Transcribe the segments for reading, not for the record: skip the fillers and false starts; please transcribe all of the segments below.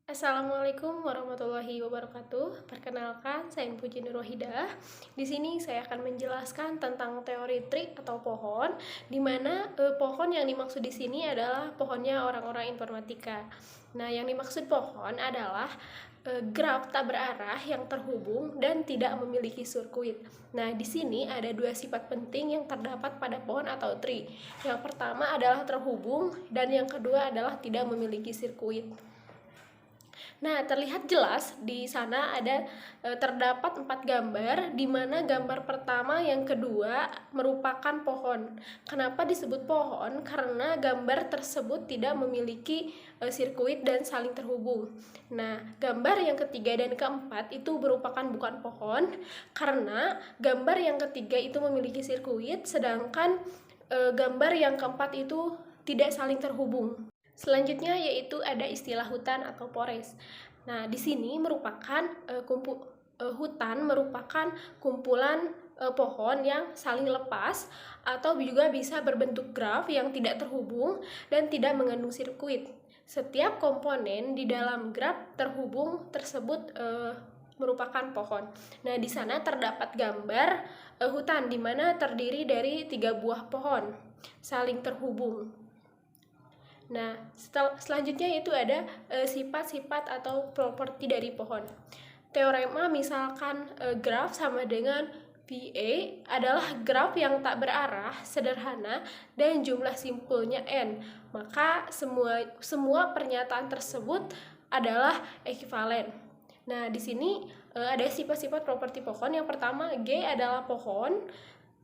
Assalamualaikum warahmatullahi wabarakatuh. Perkenalkan, saya Puji Nur Wahidah. Di sini saya akan menjelaskan tentang teori trik atau pohon, di mana pohon yang dimaksud di sini adalah pohonnya orang-orang informatika. Nah, yang dimaksud pohon adalah graf tak berarah yang terhubung dan tidak memiliki sirkuit. Nah, di sini ada dua sifat penting yang terdapat pada pohon atau tree. Yang pertama adalah terhubung dan yang kedua adalah tidak memiliki sirkuit. Nah, terlihat jelas di sana ada terdapat 4 gambar, di mana gambar pertama yang kedua merupakan pohon. Kenapa disebut pohon? Karena gambar tersebut tidak memiliki sirkuit dan saling terhubung. Nah, gambar yang ketiga dan keempat itu merupakan bukan pohon, karena gambar yang ketiga itu memiliki sirkuit, sedangkan gambar yang keempat itu tidak saling terhubung. Selanjutnya yaitu ada istilah hutan atau forest. Nah, di sini merupakan hutan merupakan kumpulan pohon yang saling lepas atau juga bisa berbentuk graf yang tidak terhubung dan tidak mengandung sirkuit. Setiap komponen di dalam graf terhubung tersebut merupakan pohon. Nah, di sana terdapat gambar hutan di mana terdiri dari 3 buah pohon saling terhubung. Nah, selanjutnya itu ada sifat-sifat atau properti dari pohon. Teorema misalkan graf sama dengan VA adalah graf yang tak berarah, sederhana, dan jumlah simpulnya n. Maka semua pernyataan tersebut adalah ekivalen. Nah, di sini ada sifat-sifat properti pohon. Yang pertama, G adalah pohon.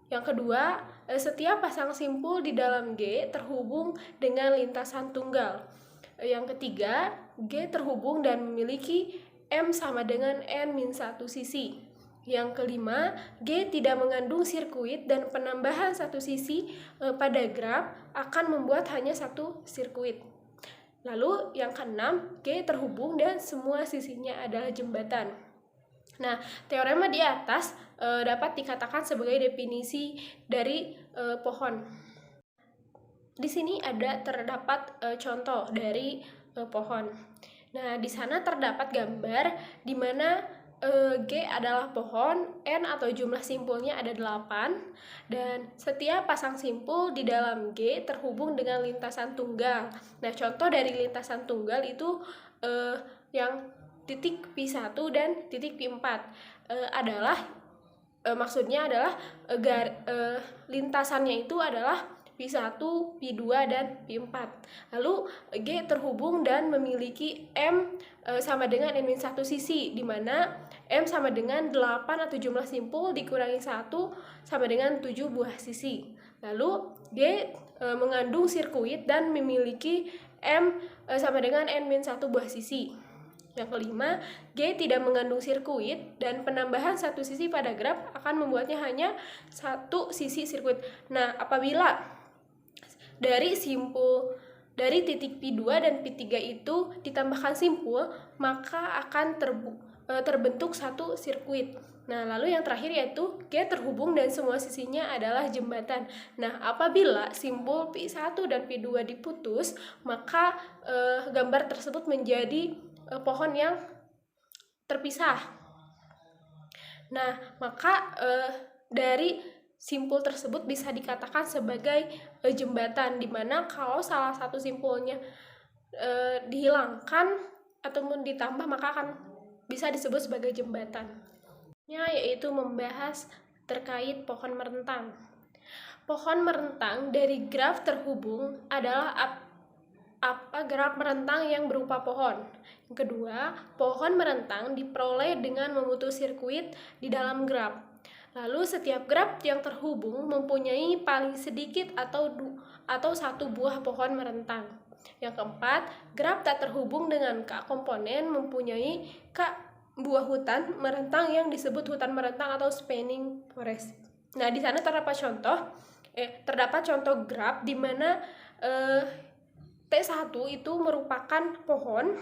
Yang kedua, setiap pasang simpul di dalam G terhubung dengan lintasan tunggal. Yang ketiga, G terhubung dan memiliki M sama dengan N-1 sisi. Yang kelima, G tidak mengandung sirkuit dan penambahan satu sisi pada graf akan membuat hanya satu sirkuit. Lalu yang keenam, G terhubung dan semua sisinya adalah jembatan. Nah, teorema di atas dapat dikatakan sebagai definisi dari pohon. Di sini terdapat contoh dari pohon. Nah, di sana terdapat gambar di mana G adalah pohon, N atau jumlah simpulnya ada 8, dan setiap pasang simpul di dalam G terhubung dengan lintasan tunggal. Nah, contoh dari lintasan tunggal itu yang titik P1 dan titik P4 maksudnya adalah lintasannya itu adalah P1, P2, dan P4. Lalu G terhubung dan memiliki M sama dengan N-1 sisi, di mana M sama dengan 8 atau jumlah simpul dikurangi 1 sama dengan 7 buah sisi. Lalu G mengandung sirkuit dan memiliki M sama dengan N-1 buah sisi. Yang kelima, G tidak mengandung sirkuit dan penambahan satu sisi pada graf akan membuatnya hanya satu sisi sirkuit. Nah, apabila dari titik P2 dan P3 itu ditambahkan simpul, maka akan terbentuk satu sirkuit. Nah, lalu yang terakhir yaitu G terhubung dan semua sisinya adalah jembatan. Nah, apabila simpul P1 dan P2 diputus, maka gambar tersebut menjadi pohon yang terpisah. Nah, maka dari simpul tersebut bisa dikatakan sebagai jembatan, di mana kalau salah satu simpulnya dihilangkan ataupun ditambah maka akan bisa disebut sebagai jembatan. Yaitu membahas terkait pohon merentang. Pohon merentang dari graf terhubung adalah graf merentang yang berupa pohon. Yang kedua, pohon merentang diperoleh dengan memutus sirkuit di dalam graf. Lalu setiap graf yang terhubung mempunyai paling sedikit atau satu buah pohon merentang. Yang keempat, graf tak terhubung dengan K komponen mempunyai K buah hutan merentang yang disebut hutan merentang atau spanning forest. Nah, di sana terdapat contoh graf di mana T1 itu merupakan pohon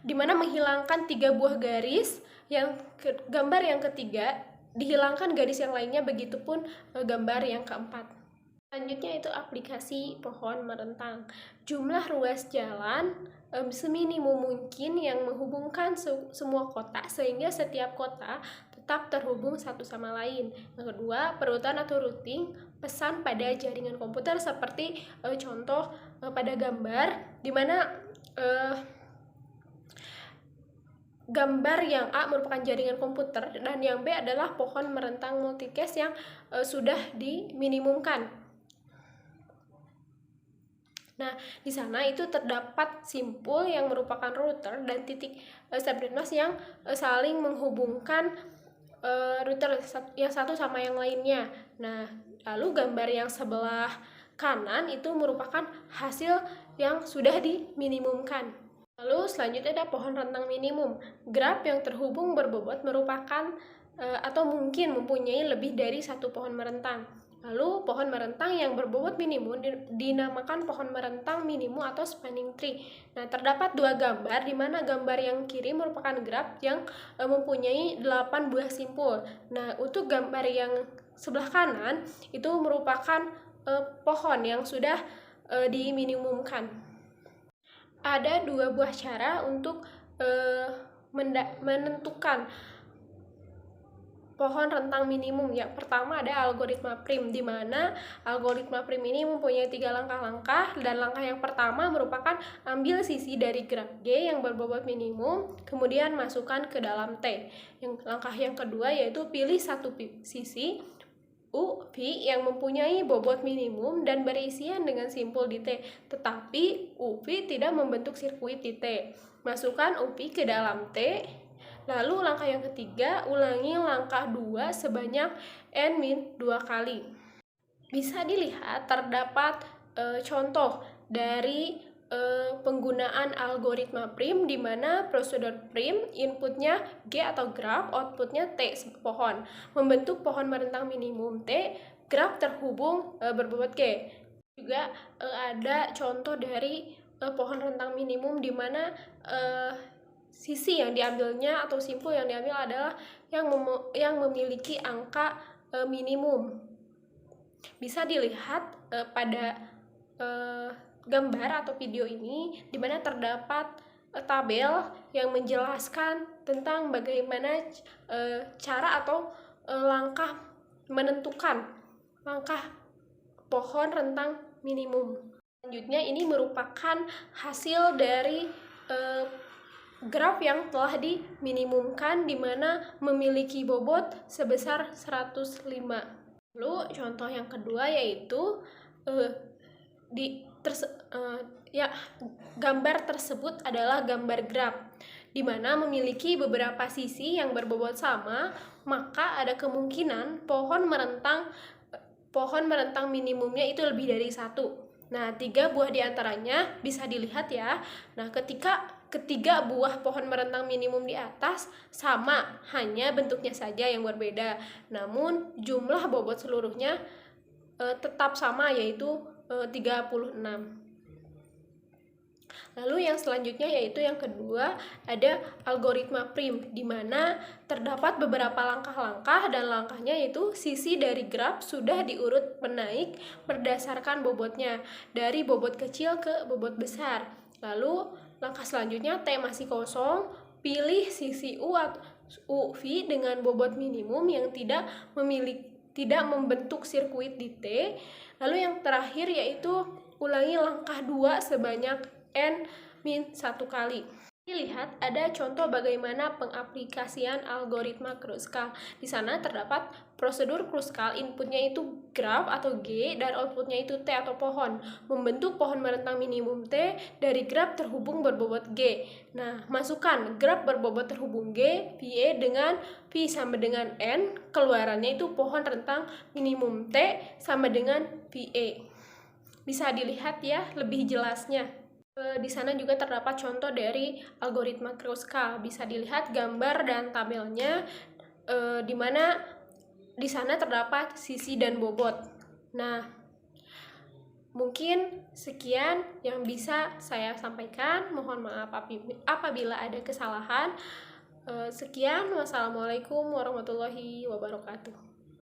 di mana menghilangkan 3 buah garis, gambar yang ketiga dihilangkan garis yang lainnya, begitupun gambar yang keempat. Selanjutnya itu aplikasi pohon merentang. Jumlah ruas jalan seminimum mungkin yang menghubungkan semua kota sehingga setiap kota tetap terhubung satu sama lain. Yang kedua, perutan atau routing pesan pada jaringan komputer seperti contoh pada gambar di mana gambar yang A merupakan jaringan komputer dan yang B adalah pohon merentang multicast yang sudah diminimumkan. Nah, di sana itu terdapat simpul yang merupakan router dan titik subnet yang saling menghubungkan router yang satu sama yang lainnya. Nah, lalu gambar yang sebelah kanan itu merupakan hasil yang sudah diminimumkan. Lalu selanjutnya ada pohon rentang minimum. Graf yang terhubung berbobot merupakan atau mungkin mempunyai lebih dari satu pohon merentang. Lalu pohon merentang yang berbobot minimum dinamakan pohon merentang minimum atau spanning tree. Nah, terdapat dua gambar di mana gambar yang kiri merupakan graf yang mempunyai 8 buah simpul. Nah, untuk gambar yang sebelah kanan itu merupakan pohon yang sudah diminimumkan. Ada dua buah cara untuk menentukan pohon rentang minimum. Yang pertama ada algoritma prim, di mana algoritma prim ini mempunyai 3 langkah-langkah, dan langkah yang pertama merupakan ambil sisi dari graf G yang berbobot minimum, kemudian masukkan ke dalam T. Langkah yang kedua yaitu pilih satu sisi U, V yang mempunyai bobot minimum dan berisian dengan simpul di T, tetapi U, V tidak membentuk sirkuit di T. Masukkan U, V ke dalam T. Lalu langkah yang ketiga, ulangi langkah 2 sebanyak N-2 kali. Bisa dilihat terdapat contoh dari penggunaan algoritma prim, di mana prosedur prim inputnya G atau graf, outputnya T pohon, membentuk pohon merentang minimum T, graf terhubung berbobot G. Juga ada contoh dari pohon rentang minimum di mana sisi yang diambilnya atau simpul yang diambil adalah yang memiliki angka minimum. Bisa dilihat pada gambar atau video ini, di mana terdapat tabel yang menjelaskan tentang bagaimana cara atau langkah menentukan langkah pohon rentang minimum. Selanjutnya ini merupakan hasil dari graf yang telah diminimumkan, di mana memiliki bobot sebesar 105. Lalu contoh yang kedua yaitu gambar tersebut adalah gambar graf di mana memiliki beberapa sisi yang berbobot sama, maka ada kemungkinan pohon merentang minimumnya itu lebih dari satu. Nah, 3 buah diantaranya bisa dilihat ya. Nah, ketiga buah pohon merentang minimum di atas sama, hanya bentuknya saja yang berbeda. Namun jumlah bobot seluruhnya tetap sama, yaitu 36. Lalu yang selanjutnya yaitu yang kedua ada algoritma prim, di mana terdapat beberapa langkah-langkah, dan langkahnya yaitu sisi dari graf sudah diurut menaik berdasarkan bobotnya dari bobot kecil ke bobot besar. Lalu langkah selanjutnya T masih kosong, pilih sisi U atau U V dengan bobot minimum yang tidak membentuk sirkuit di T. Lalu yang terakhir yaitu ulangi langkah 2 sebanyak N-1 kali. Lihat ada contoh bagaimana pengaplikasian algoritma Kruskal. Di sana terdapat prosedur Kruskal, inputnya itu graf atau G dan outputnya itu T atau pohon, membentuk pohon merentang minimum T dari graf terhubung berbobot G. Nah, masukkan graf berbobot terhubung G, VA dengan V sama dengan N, keluarannya itu pohon rentang minimum T sama dengan VA. Bisa dilihat ya lebih jelasnya. Di sana juga terdapat contoh dari algoritma Kruskal. Bisa dilihat gambar dan tabelnya, di mana di sana terdapat sisi dan bobot. Nah, mungkin sekian yang bisa saya sampaikan. Mohon maaf apabila ada kesalahan. Sekian, wassalamualaikum warahmatullahi wabarakatuh.